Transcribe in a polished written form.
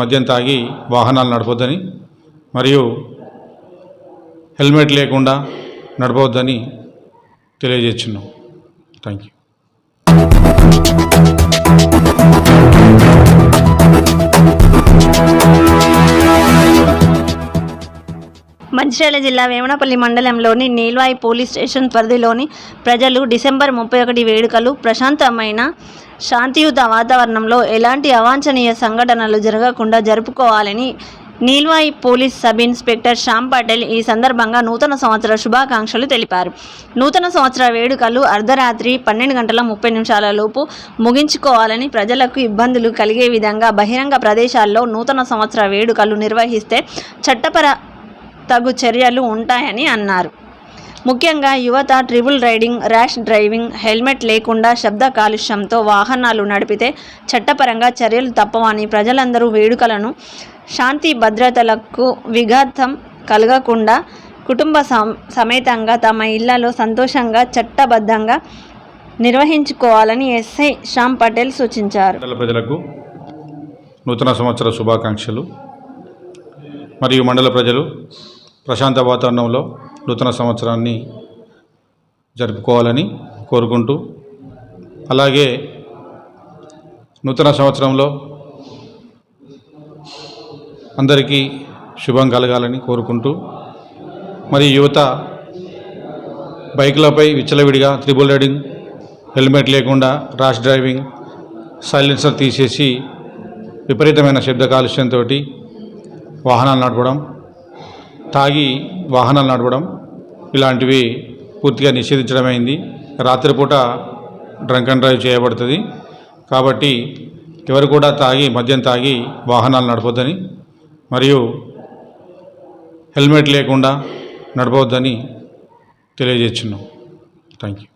మద్యం తాగి వాహనాలు నడపొద్దని మరియు హెల్మెట్ లేకుండా నడపొద్దని తెలియజేస్తున్నాం. Thank you. మంచిర్యాల జిల్లా వేమనపల్లి మండలంలోని నీల్వాయి పోలీస్ స్టేషన్ పరిధిలోని ప్రజలు డిసెంబర్ 31 వేడుకలు ప్రశాంతమైన శాంతియుత వాతావరణంలో ఎలాంటి అవాంఛనీయ సంఘటనలు జరగకుండా జరుపుకోవాలని Neelwai police sub inspector Shyam Patel ఈ సందర్భంగా నూతన సంవత్సర శుభాకాంక్షలు తెలిపారు. నూతన సంవత్సర వేడుకలు అర్ధరాత్రి 12:30 లోపు ముగించుకోవాలని, ప్రజలకు ఇబ్బందులు కలిగే విధంగా బహిరంగ ప్రదేశాల్లో నూతన సంవత్సర వేడుకలు నిర్వహిస్తే చట్టపర తగు చర్యలు ఉంటాయని అన్నారు. ముఖ్యంగా యువత triple riding, rash driving, helmet లేకుండా శబ్ద కాలుష్యంతో వాహనాలు నడిపితే చట్టపరంగా చర్యలు తప్పవని, ప్రజలందరూ వేడుకలను శాంతి భద్రతలకు విఘాతం కలగకుండా కుటుంబ సమేతంగా తమ ఇళ్లలో సంతోషంగా చట్టబద్ధంగా నిర్వహించుకోవాలని ఎస్ఐ శ్యామ్ పటేల్ సూచించారు. ప్రజలకు నూతన సంవత్సర శుభాకాంక్షలు. మరియు మండల ప్రజలు ప్రశాంత వాతావరణంలో నూతన సంవత్సరాన్ని జరుపుకోవాలని కోరుకుంటూ, అలాగే నూతన సంవత్సరంలో అందరికీ శుభం కలగాలని కోరుకుంటూ, మరి యువత బైకులపై విచ్చలవిడిగా ట్రిపుల్ రైడింగ్, హెల్మెట్ లేకుండా ర్యాష్ డ్రైవింగ్, సైలెన్సర్ తీసేసి విపరీతమైన శబ్ద కాలుష్యంతో వాహనాలు నడపడం, తాగి వాహనాలు నడపడం ఇలాంటివి పూర్తిగా నిషేధించడమైంది. రాత్రిపూట డ్రంక్ అండ్ డ్రైవ్ చేయబడుతుంది. కాబట్టి ఎవరు కూడా మద్యం తాగి వాహనాలు నడపొద్దని మరియు హెల్మెట్ లేకుండా నడపొద్దని తెలియజేస్తున్నాం. Thank you.